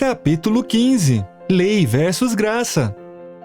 Capítulo 15. Lei versus graça.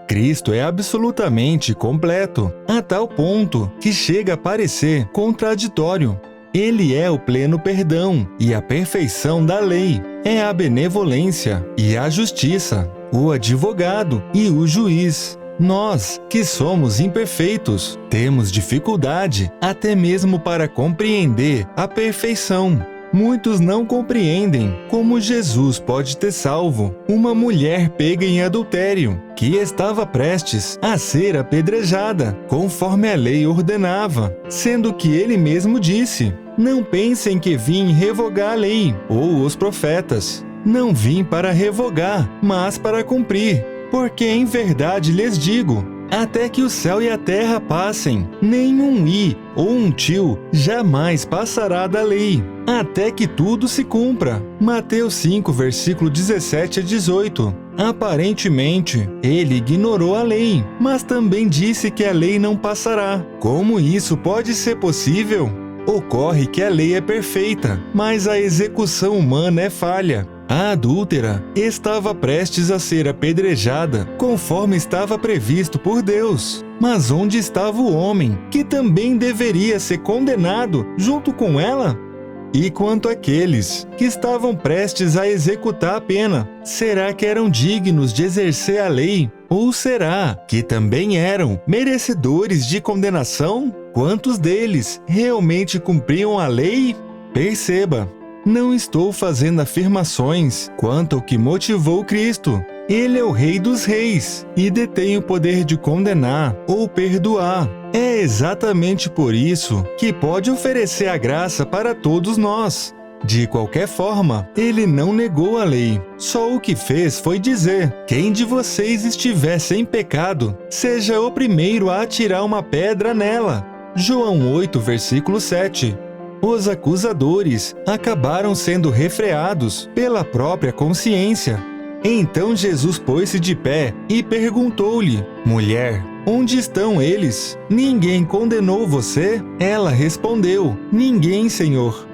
Cristo é absolutamente completo, a tal ponto que chega a parecer contraditório. Ele é o pleno perdão e a perfeição da lei, é a benevolência e a justiça, o advogado e o juiz. Nós, que somos imperfeitos, temos dificuldade até mesmo para compreender a perfeição. Muitos não compreendem como Jesus pode ter salvo uma mulher pega em adultério, que estava prestes a ser apedrejada, conforme a lei ordenava, sendo que ele mesmo disse: "Não pensem que vim revogar a lei ou os profetas. Não vim para revogar, mas para cumprir. Porque em verdade lhes digo, até que o céu e a terra passem, nenhum i ou um tio jamais passará da lei, até que tudo se cumpra." Mateus 5, versículo 17 a 18. Aparentemente, ele ignorou a lei, mas também disse que a lei não passará. Como isso pode ser possível? Ocorre que a lei é perfeita, mas a execução humana é falha. A adúltera estava prestes a ser apedrejada, conforme estava previsto por Deus. Mas onde estava o homem, que também deveria ser condenado junto com ela? E quanto àqueles que estavam prestes a executar a pena, será que eram dignos de exercer a lei? Ou será que também eram merecedores de condenação? Quantos deles realmente cumpriam a lei? Perceba, não estou fazendo afirmações quanto ao que motivou Cristo. Ele é o Rei dos Reis e detém o poder de condenar ou perdoar. É exatamente por isso que pode oferecer a graça para todos nós. De qualquer forma, ele não negou a lei. Só o que fez foi dizer: "Quem de vocês estiver sem pecado, seja o primeiro a atirar uma pedra nela." João 8, versículo 7. Os acusadores acabaram sendo refreados pela própria consciência. Então Jesus pôs-se de pé e perguntou-lhe: "Mulher, onde estão eles? Ninguém condenou você?" Ela respondeu: "Ninguém, Senhor."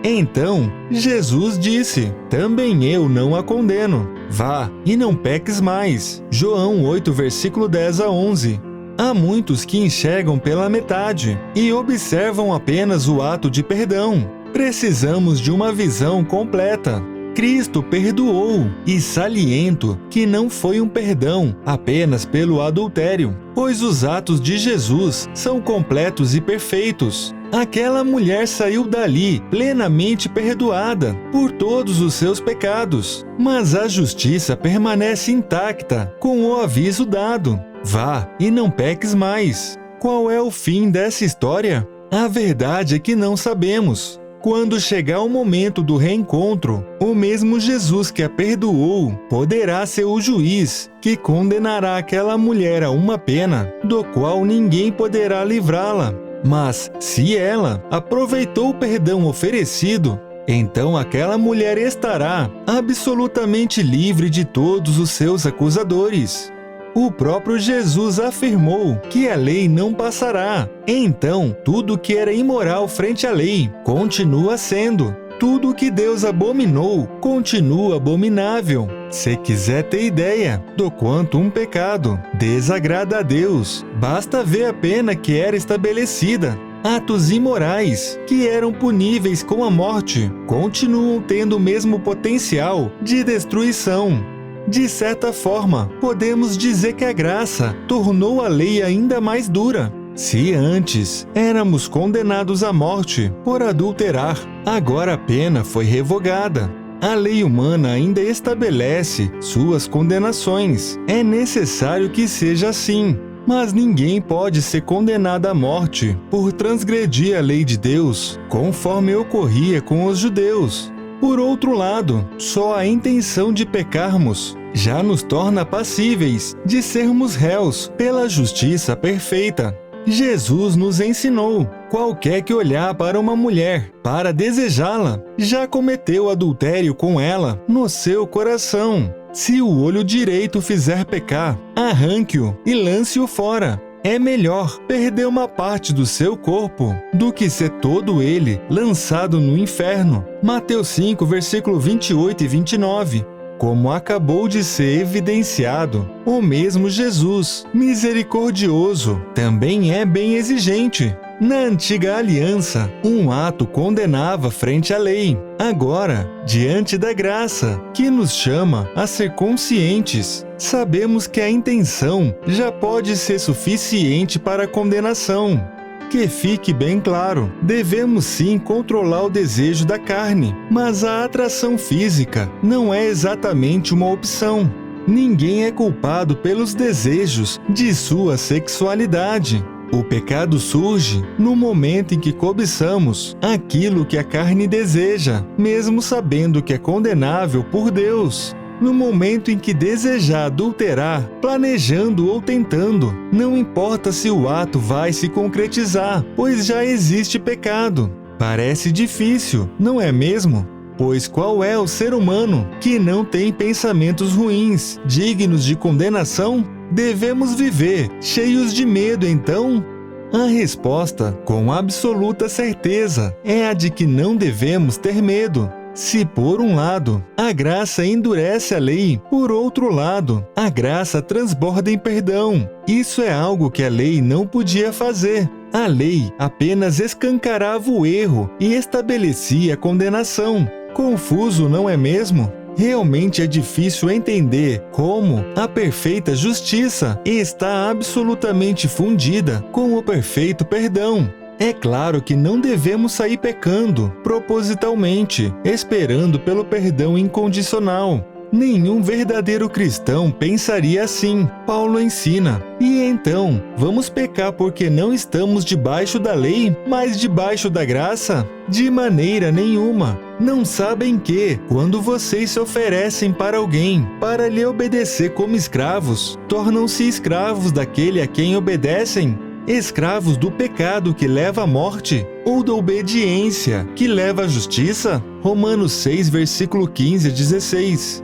Então Jesus disse: "Também eu não a condeno. Vá e não peques mais." João 8, versículo 10 a 11. Há muitos que enxergam pela metade e observam apenas o ato de perdão. Precisamos de uma visão completa. Cristo perdoou, e saliento que não foi um perdão apenas pelo adultério, pois os atos de Jesus são completos e perfeitos. Aquela mulher saiu dali plenamente perdoada por todos os seus pecados, mas a justiça permanece intacta com o aviso dado: "Vá e não peques mais." Qual é o fim dessa história? A verdade é que não sabemos. Quando chegar o momento do reencontro, o mesmo Jesus que a perdoou poderá ser o juiz que condenará aquela mulher a uma pena do qual ninguém poderá livrá-la. Mas, se ela aproveitou o perdão oferecido, então aquela mulher estará absolutamente livre de todos os seus acusadores. O próprio Jesus afirmou que a lei não passará. Então, tudo que era imoral frente à lei continua sendo. Tudo que Deus abominou continua abominável. Se quiser ter ideia do quanto um pecado desagrada a Deus, basta ver a pena que era estabelecida. Atos imorais, que eram puníveis com a morte, continuam tendo o mesmo potencial de destruição. De certa forma, podemos dizer que a graça tornou a lei ainda mais dura. Se antes éramos condenados à morte por adulterar, agora a pena foi revogada. A lei humana ainda estabelece suas condenações. É necessário que seja assim. Mas ninguém pode ser condenado à morte por transgredir a lei de Deus, conforme ocorria com os judeus. Por outro lado, só a intenção de pecarmos já nos torna passíveis de sermos réus pela justiça perfeita. Jesus nos ensinou: qualquer que olhar para uma mulher para desejá-la, já cometeu adultério com ela no seu coração. Se o olho direito fizer pecar, arranque-o e lance-o fora. É melhor perder uma parte do seu corpo do que ser todo ele lançado no inferno. Mateus 5, versículo 28 e 29. como acabou de ser evidenciado, o mesmo Jesus, misericordioso, também é bem exigente. Na antiga aliança, um ato condenava frente à lei. Agora, diante da graça, que nos chama a ser conscientes, sabemos que a intenção já pode ser suficiente para a condenação. Que fique bem claro, devemos sim controlar o desejo da carne, mas a atração física não é exatamente uma opção. Ninguém é culpado pelos desejos de sua sexualidade. O pecado surge no momento em que cobiçamos aquilo que a carne deseja, mesmo sabendo que é condenável por Deus. No momento em que desejar adulterar, planejando ou tentando, não importa se o ato vai se concretizar, pois já existe pecado. Parece difícil, não é mesmo? Pois qual é o ser humano que não tem pensamentos ruins, dignos de condenação? Devemos viver cheios de medo, então? A resposta, com absoluta certeza, é a de que não devemos ter medo. Se por um lado, a graça endurece a lei, por outro lado, a graça transborda em perdão. Isso é algo que a lei não podia fazer. A lei apenas escancarava o erro e estabelecia a condenação. Confuso, não é mesmo? Realmente é difícil entender como a perfeita justiça está absolutamente fundida com o perfeito perdão. É claro que não devemos sair pecando propositalmente, esperando pelo perdão incondicional. Nenhum verdadeiro cristão pensaria assim, Paulo ensina. E então, vamos pecar porque não estamos debaixo da lei, mas debaixo da graça? De maneira nenhuma. Não sabem que, quando vocês se oferecem para alguém, para lhe obedecer como escravos, tornam-se escravos daquele a quem obedecem? Escravos do pecado que leva à morte, ou da obediência que leva à justiça? Romanos 6, versículo 15 a 16.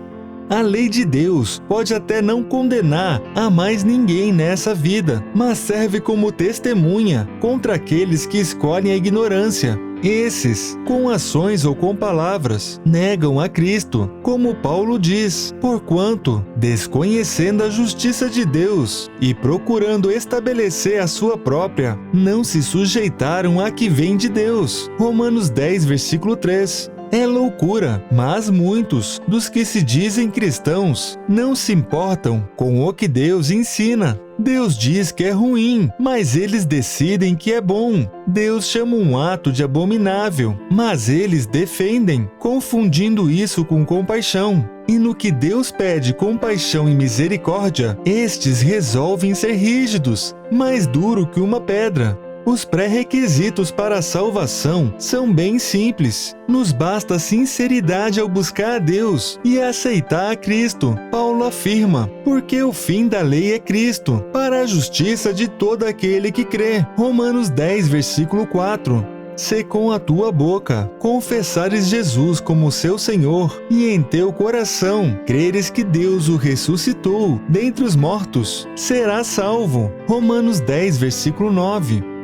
A lei de Deus pode até não condenar a mais ninguém nessa vida, mas serve como testemunha contra aqueles que escolhem a ignorância. Esses, com ações ou com palavras, negam a Cristo, como Paulo diz, porquanto, desconhecendo a justiça de Deus e procurando estabelecer a sua própria, não se sujeitaram à que vem de Deus. Romanos 10, versículo 3. É loucura, mas muitos dos que se dizem cristãos não se importam com o que Deus ensina. Deus diz que é ruim, mas eles decidem que é bom. Deus chama um ato de abominável, mas eles defendem, confundindo isso com compaixão. E no que Deus pede compaixão e misericórdia, estes resolvem ser rígidos, mais duro que uma pedra. Os pré-requisitos para a salvação são bem simples. Nos basta sinceridade ao buscar a Deus e aceitar a Cristo. Paulo afirma, porque o fim da lei é Cristo, para a justiça de todo aquele que crê. Romanos 10, versículo 4. Se com a tua boca confessares Jesus como seu Senhor e em teu coração creres que Deus o ressuscitou dentre os mortos, serás salvo. Romanos 10, versículo 9.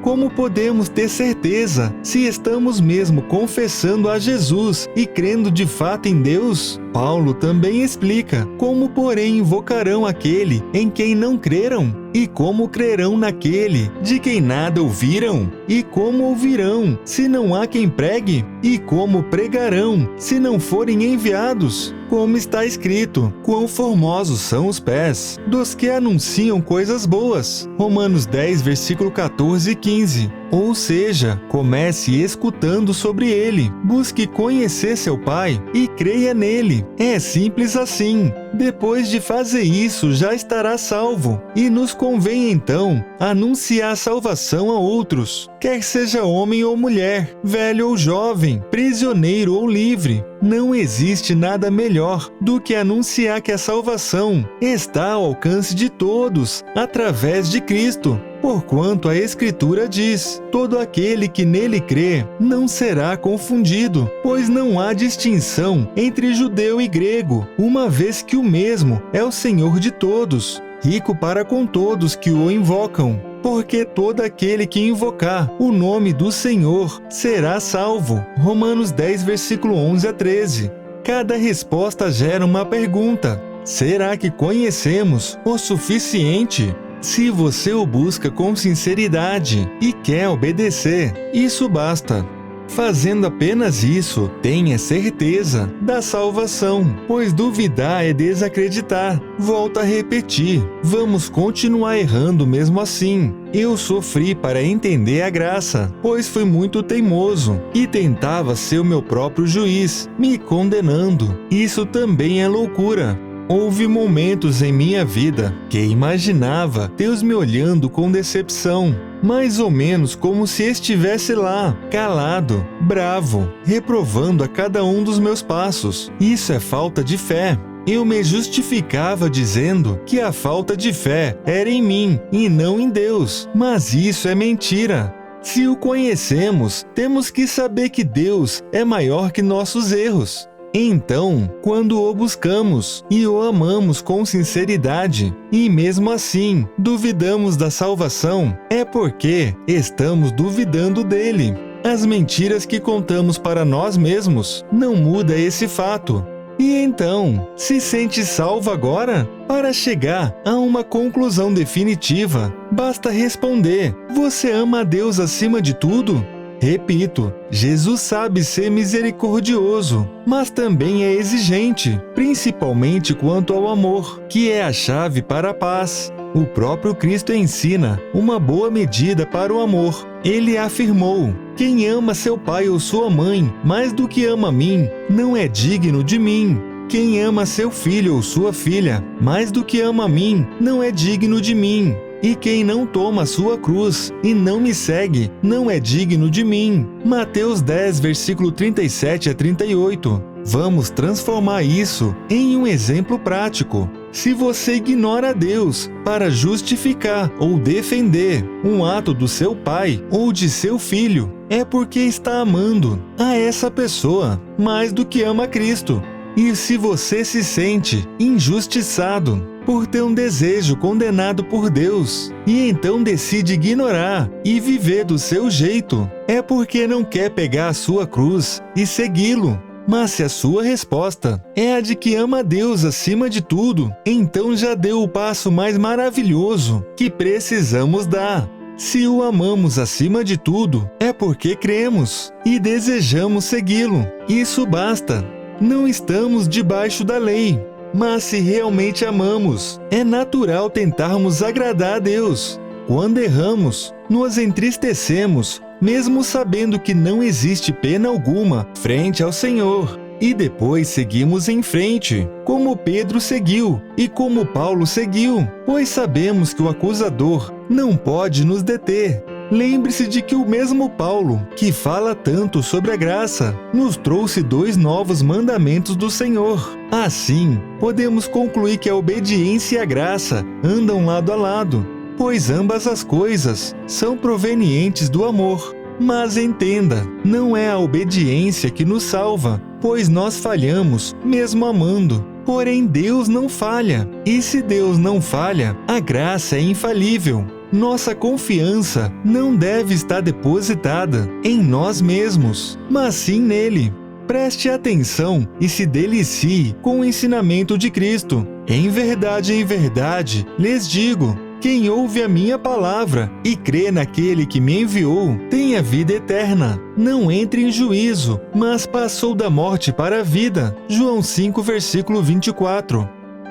Como podemos ter certeza se estamos mesmo confessando a Jesus e crendo de fato em Deus? Paulo também explica como, porém, invocarão aquele em quem não creram? E como crerão naquele de quem nada ouviram? E como ouvirão, se não há quem pregue? E como pregarão, se não forem enviados? Como está escrito, quão formosos são os pés dos que anunciam coisas boas. Romanos 10, versículo 14 e 15. Ou seja, comece escutando sobre ele, busque conhecer seu Pai e creia nele. É simples assim. Depois de fazer isso, já estará salvo. E nos convém então anunciar a salvação a outros, quer seja homem ou mulher, velho ou jovem, prisioneiro ou livre. Não existe nada melhor do que anunciar que a salvação está ao alcance de todos, através de Cristo. Porquanto a Escritura diz, todo aquele que nele crê não será confundido, pois não há distinção entre judeu e grego, uma vez que o mesmo é o Senhor de todos, rico para com todos que o invocam. Porque todo aquele que invocar o nome do Senhor será salvo. Romanos 10, versículo 11 a 13. Cada resposta gera uma pergunta. Será que conhecemos o suficiente? Se você o busca com sinceridade e quer obedecer, isso basta. Fazendo apenas isso, tenha certeza da salvação, pois duvidar é desacreditar. Volto a repetir, vamos continuar errando mesmo assim. Eu sofri para entender a graça, pois fui muito teimoso e tentava ser o meu próprio juiz, me condenando. Isso também é loucura. Houve momentos em minha vida que imaginava Deus me olhando com decepção, mais ou menos como se estivesse lá, calado, bravo, reprovando a cada um dos meus passos. Isso é falta de fé. Eu me justificava dizendo que a falta de fé era em mim e não em Deus, mas isso é mentira. Se o conhecemos, temos que saber que Deus é maior que nossos erros. Então, quando o buscamos e o amamos com sinceridade, e mesmo assim duvidamos da salvação, é porque estamos duvidando dele. As mentiras que contamos para nós mesmos não mudam esse fato. E então, se sente salvo agora? Para chegar a uma conclusão definitiva, basta responder: você ama a Deus acima de tudo? Repito, Jesus sabe ser misericordioso, mas também é exigente, principalmente quanto ao amor, que é a chave para a paz. O próprio Cristo ensina uma boa medida para o amor. Ele afirmou: quem ama seu pai ou sua mãe mais do que ama a mim, não é digno de mim. Quem ama seu filho ou sua filha mais do que ama a mim, não é digno de mim. E quem não toma a sua cruz e não me segue, não é digno de mim. Mateus 10, versículo 37 a 38. Vamos transformar isso em um exemplo prático. Se você ignora Deus para justificar ou defender um ato do seu pai ou de seu filho, é porque está amando a essa pessoa mais do que ama Cristo. E se você se sente injustiçado por ter um desejo condenado por Deus, e então decide ignorar e viver do seu jeito, é porque não quer pegar a sua cruz e segui-lo. Mas se a sua resposta é a de que ama a Deus acima de tudo, então já deu o passo mais maravilhoso que precisamos dar. Se o amamos acima de tudo, é porque cremos e desejamos segui-lo. Isso basta. Não estamos debaixo da lei, mas se realmente amamos, é natural tentarmos agradar a Deus. Quando erramos, nos entristecemos, mesmo sabendo que não existe pena alguma frente ao Senhor. E depois seguimos em frente, como Pedro seguiu e como Paulo seguiu, pois sabemos que o acusador não pode nos deter. Lembre-se de que o mesmo Paulo, que fala tanto sobre a graça, nos trouxe 2 novos mandamentos do Senhor. Assim, podemos concluir que a obediência e a graça andam lado a lado, pois ambas as coisas são provenientes do amor. Mas entenda, não é a obediência que nos salva, pois nós falhamos mesmo amando. Porém, Deus não falha, e se Deus não falha, a graça é infalível. Nossa confiança não deve estar depositada em nós mesmos, mas sim nele. Preste atenção e se delicie com o ensinamento de Cristo. Em verdade, lhes digo: quem ouve a minha palavra e crê naquele que me enviou, tem a vida eterna. Não entre em juízo, mas passou da morte para a vida. João 5, versículo 24.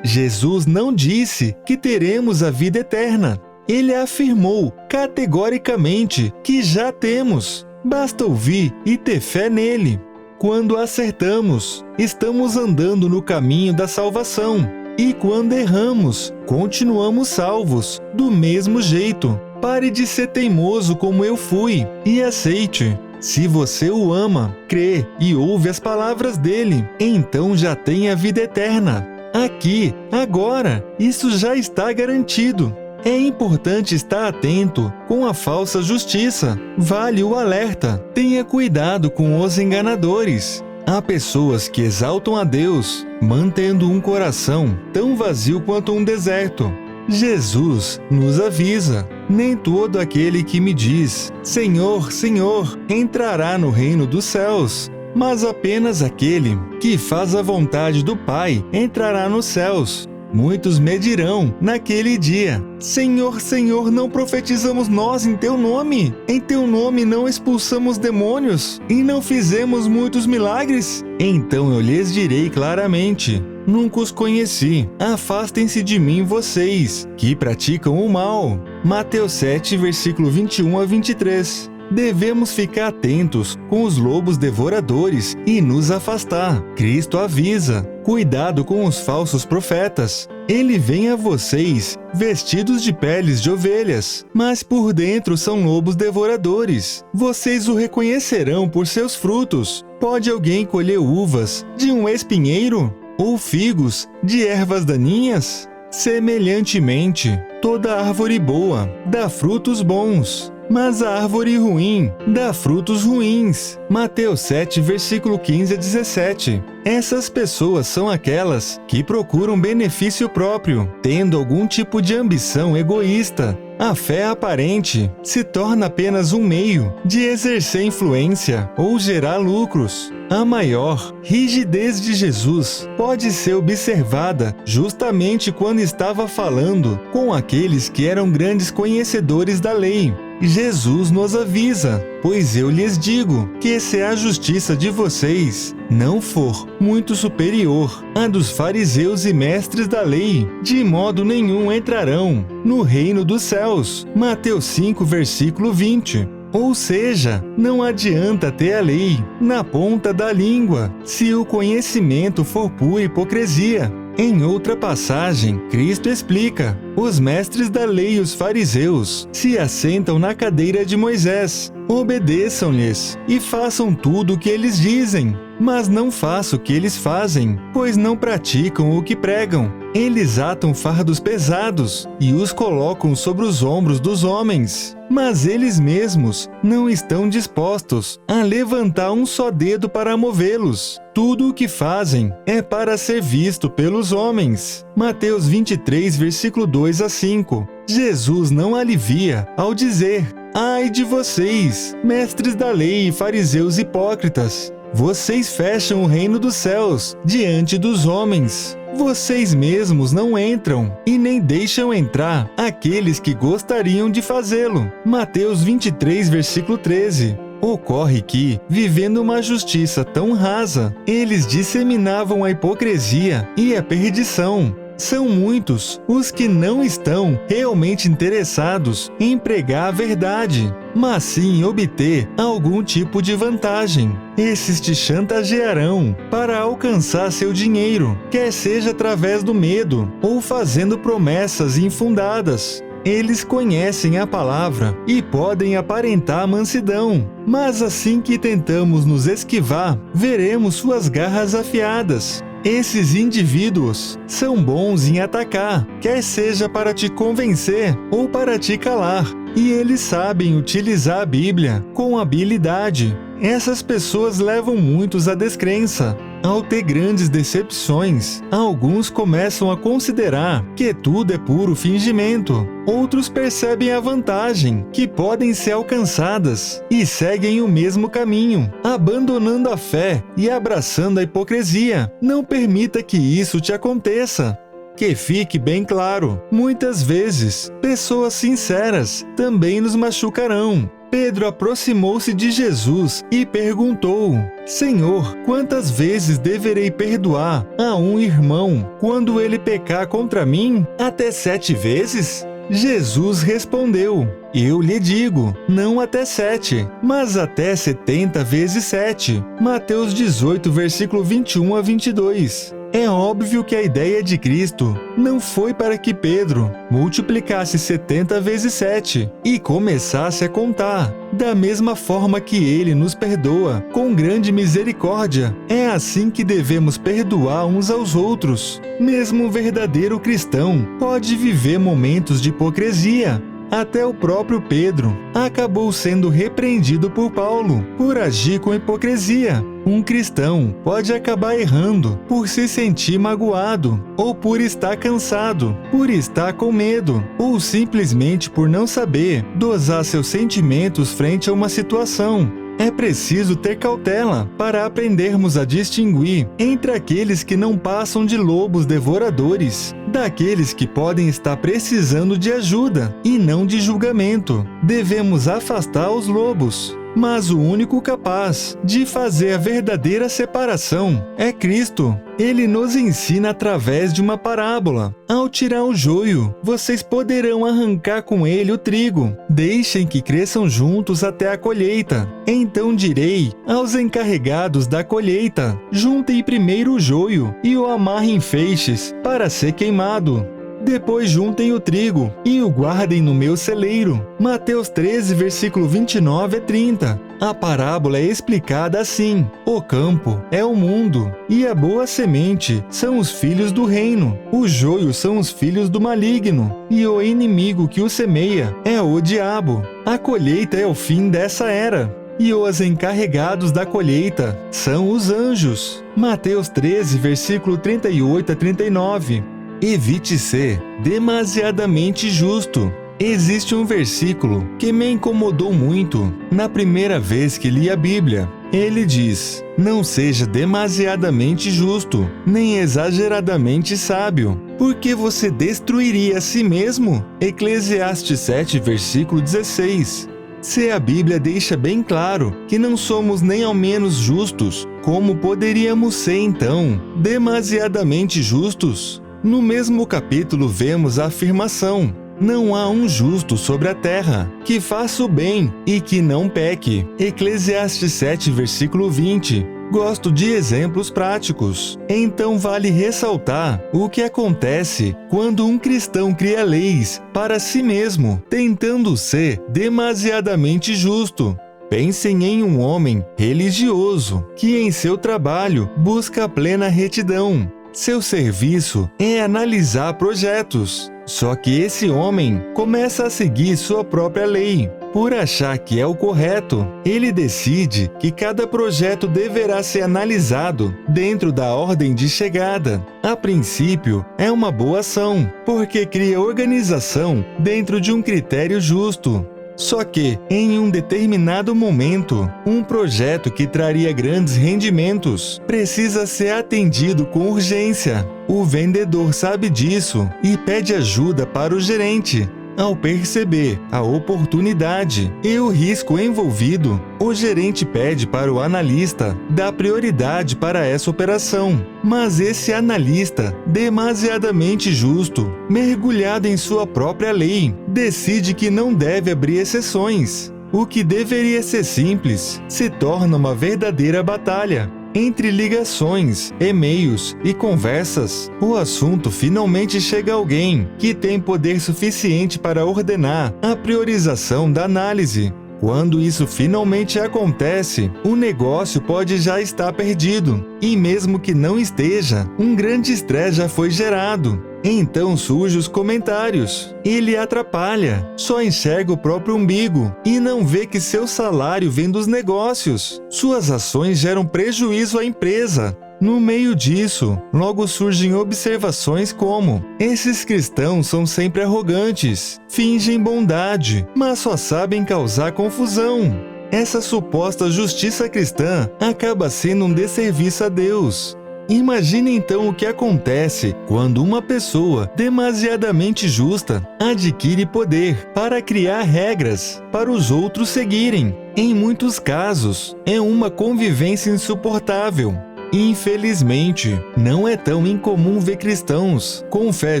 Jesus não disse que teremos a vida eterna. Ele afirmou categoricamente que já temos. Basta ouvir e ter fé nele. Quando acertamos, estamos andando no caminho da salvação. E quando erramos, continuamos salvos, do mesmo jeito. Pare de ser teimoso como eu fui e aceite. Se você o ama, crê e ouve as palavras dele, então já tem a vida eterna. Aqui, agora, isso já está garantido. É importante estar atento com a falsa justiça. Vale o alerta. Tenha cuidado com os enganadores. Há pessoas que exaltam a Deus, mantendo um coração tão vazio quanto um deserto. Jesus nos avisa: nem todo aquele que me diz, Senhor, Senhor, entrará no reino dos céus, mas apenas aquele que faz a vontade do Pai entrará nos céus. Muitos me dirão naquele dia: Senhor, Senhor, não profetizamos nós em Teu nome? Em Teu nome não expulsamos demônios? E não fizemos muitos milagres? Então eu lhes direi claramente: nunca os conheci. Afastem-se de mim, vocês, que praticam o mal. Mateus 7, versículo 21 a 23. Devemos ficar atentos com os lobos devoradores e nos afastar. Cristo avisa: cuidado com os falsos profetas. Ele vem a vocês vestidos de peles de ovelhas, mas por dentro são lobos devoradores. Vocês o reconhecerão por seus frutos. Pode alguém colher uvas de um espinheiro? Ou figos de ervas daninhas? Semelhantemente, toda árvore boa dá frutos bons, mas a árvore ruim dá frutos ruins. Mateus 7, versículo 15 a 17. Essas pessoas são aquelas que procuram benefício próprio, tendo algum tipo de ambição egoísta. A fé aparente se torna apenas um meio de exercer influência ou gerar lucros. A maior rigidez de Jesus pode ser observada justamente quando estava falando com aqueles que eram grandes conhecedores da lei. Jesus nos avisa: pois eu lhes digo que se a justiça de vocês não for muito superior à dos fariseus e mestres da lei, de modo nenhum entrarão no reino dos céus. Mateus 5, versículo 20. Ou seja, não adianta ter a lei na ponta da língua, se o conhecimento for pura hipocrisia. Em outra passagem, Cristo explica: os mestres da lei e os fariseus se assentam na cadeira de Moisés. Obedeçam-lhes e façam tudo o que eles dizem, mas não façam o que eles fazem, pois não praticam o que pregam. Eles atam fardos pesados e os colocam sobre os ombros dos homens, mas eles mesmos não estão dispostos a levantar um só dedo para movê-los. Tudo o que fazem é para ser visto pelos homens. Mateus 23, versículo 2 a 5. Jesus não alivia ao dizer: ai de vocês, mestres da lei e fariseus hipócritas! Vocês fecham o reino dos céus diante dos homens. Vocês mesmos não entram e nem deixam entrar aqueles que gostariam de fazê-lo. Mateus 23, versículo 13. Ocorre que, vivendo uma justiça tão rasa, eles disseminavam a hipocrisia e a perdição. São muitos os que não estão realmente interessados em pregar a verdade, mas sim em obter algum tipo de vantagem. Esses te chantagearão para alcançar seu dinheiro, quer seja através do medo ou fazendo promessas infundadas. Eles conhecem a palavra e podem aparentar mansidão, mas assim que tentamos nos esquivar, veremos suas garras afiadas. Esses indivíduos são bons em atacar, quer seja para te convencer ou para te calar, e eles sabem utilizar a Bíblia com habilidade. Essas pessoas levam muitos à descrença. Ao ter grandes decepções, alguns começam a considerar que tudo é puro fingimento. Outros percebem a vantagem que podem ser alcançadas e seguem o mesmo caminho, abandonando a fé e abraçando a hipocrisia. Não permita que isso te aconteça. Que fique bem claro, muitas vezes, pessoas sinceras também nos machucarão. Pedro aproximou-se de Jesus e perguntou: Senhor, quantas vezes deverei perdoar a um irmão quando ele pecar contra mim? Até 7 vezes? Jesus respondeu: eu lhe digo, não até 7, mas até 70 vezes 7. Mateus 18, versículo 21 a 22. É óbvio que a ideia de Cristo não foi para que Pedro multiplicasse 70 vezes 7 e começasse a contar. Da mesma forma que Ele nos perdoa com grande misericórdia, é assim que devemos perdoar uns aos outros. Mesmo um verdadeiro cristão pode viver momentos de hipocrisia. Até o próprio Pedro acabou sendo repreendido por Paulo por agir com hipocrisia. Um cristão pode acabar errando por se sentir magoado, ou por estar cansado, por estar com medo, ou simplesmente por não saber dosar seus sentimentos frente a uma situação. É preciso ter cautela para aprendermos a distinguir entre aqueles que não passam de lobos devoradores, daqueles que podem estar precisando de ajuda e não de julgamento. Devemos afastar os lobos. Mas o único capaz de fazer a verdadeira separação é Cristo. Ele nos ensina através de uma parábola. Ao tirar o joio, vocês poderão arrancar com ele o trigo. Deixem que cresçam juntos até a colheita. Então direi aos encarregados da colheita: juntem primeiro o joio e o amarrem em feixes para ser queimado. Depois juntem o trigo e o guardem no meu celeiro. Mateus 13, versículo 29 a 30. A parábola é explicada assim: o campo é o mundo, e a boa semente são os filhos do reino. Os joios são os filhos do maligno, e o inimigo que o semeia é o diabo. A colheita é o fim dessa era, e os encarregados da colheita são os anjos. Mateus 13, versículo 38 a 39. Evite ser demasiadamente justo. Existe um versículo que me incomodou muito na primeira vez que li a Bíblia. Ele diz: não seja demasiadamente justo, nem exageradamente sábio, porque você destruiria a si mesmo. Eclesiastes 7, versículo 16. Se a Bíblia deixa bem claro que não somos nem ao menos justos, como poderíamos ser então demasiadamente justos? No mesmo capítulo vemos a afirmação: não há um justo sobre a terra, que faça o bem e que não peque. Eclesiastes 7, versículo 20. Gosto de exemplos práticos. Então vale ressaltar o que acontece quando um cristão cria leis para si mesmo, tentando ser demasiadamente justo. Pensem em um homem religioso que em seu trabalho busca a plena retidão. Seu serviço é analisar projetos. Só que esse homem começa a seguir sua própria lei. Por achar que é o correto, ele decide que cada projeto deverá ser analisado dentro da ordem de chegada. A princípio, é uma boa ação, porque cria organização dentro de um critério justo. Só que, em um determinado momento, um projeto que traria grandes rendimentos precisa ser atendido com urgência. O vendedor sabe disso e pede ajuda para o gerente. Ao perceber a oportunidade e o risco envolvido, o gerente pede para o analista dar prioridade para essa operação. Mas esse analista, demasiadamente justo, mergulhado em sua própria lei, decide que não deve abrir exceções. O que deveria ser simples se torna uma verdadeira batalha. Entre ligações, e-mails e conversas, o assunto finalmente chega a alguém que tem poder suficiente para ordenar a priorização da análise. Quando isso finalmente acontece, o negócio pode já estar perdido, e mesmo que não esteja, um grande estresse já foi gerado. Então surgem os comentários. Ele atrapalha, só enxerga o próprio umbigo e não vê que seu salário vem dos negócios. Suas ações geram prejuízo à empresa. No meio disso, logo surgem observações como: esses cristãos são sempre arrogantes, fingem bondade, mas só sabem causar confusão. Essa suposta justiça cristã acaba sendo um desserviço a Deus. Imagine então o que acontece quando uma pessoa demasiadamente justa adquire poder para criar regras para os outros seguirem. Em muitos casos, é uma convivência insuportável. Infelizmente, não é tão incomum ver cristãos com fé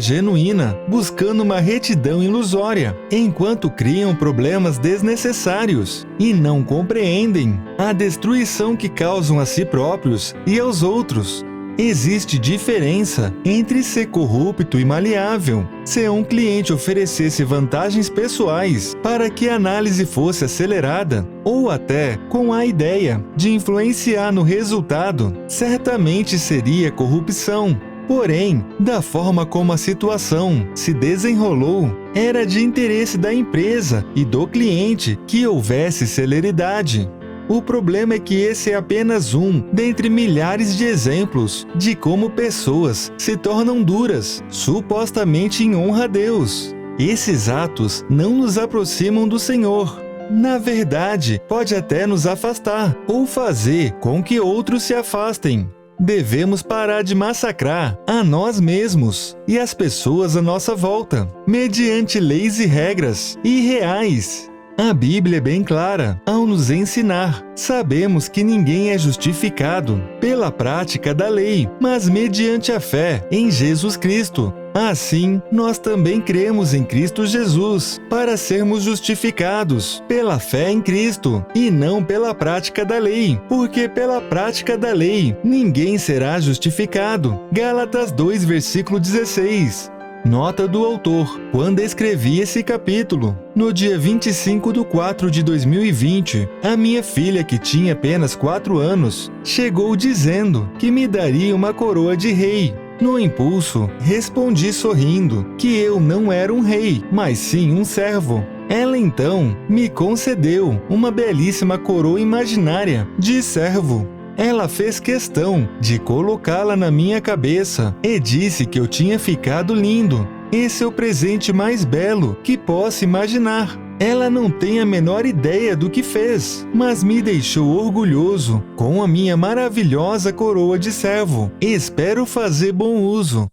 genuína buscando uma retidão ilusória, enquanto criam problemas desnecessários e não compreendem a destruição que causam a si próprios e aos outros. Existe diferença entre ser corrupto e maleável. Se um cliente oferecesse vantagens pessoais para que a análise fosse acelerada, ou até com a ideia de influenciar no resultado, certamente seria corrupção. Porém, da forma como a situação se desenrolou, era de interesse da empresa e do cliente que houvesse celeridade. O problema é que esse é apenas um dentre milhares de exemplos de como pessoas se tornam duras, supostamente em honra a Deus. Esses atos não nos aproximam do Senhor. Na verdade, pode até nos afastar ou fazer com que outros se afastem. Devemos parar de massacrar a nós mesmos e as pessoas à nossa volta, mediante leis e regras irreais. A Bíblia é bem clara ao nos ensinar. Sabemos que ninguém é justificado pela prática da lei, mas mediante a fé em Jesus Cristo. Assim, nós também cremos em Cristo Jesus para sermos justificados pela fé em Cristo e não pela prática da lei, porque pela prática da lei ninguém será justificado. Gálatas 2, versículo 16. Nota do autor: quando escrevi esse capítulo, no dia 25 de 4 de 2020, a minha filha, que tinha apenas 4 anos, chegou dizendo que me daria uma coroa de rei. No impulso, respondi sorrindo que eu não era um rei, mas sim um servo. Ela então me concedeu uma belíssima coroa imaginária de servo. Ela fez questão de colocá-la na minha cabeça e disse que eu tinha ficado lindo. Esse é o presente mais belo que possa imaginar. Ela não tem a menor ideia do que fez, mas me deixou orgulhoso com a minha maravilhosa coroa de servo. Espero fazer bom uso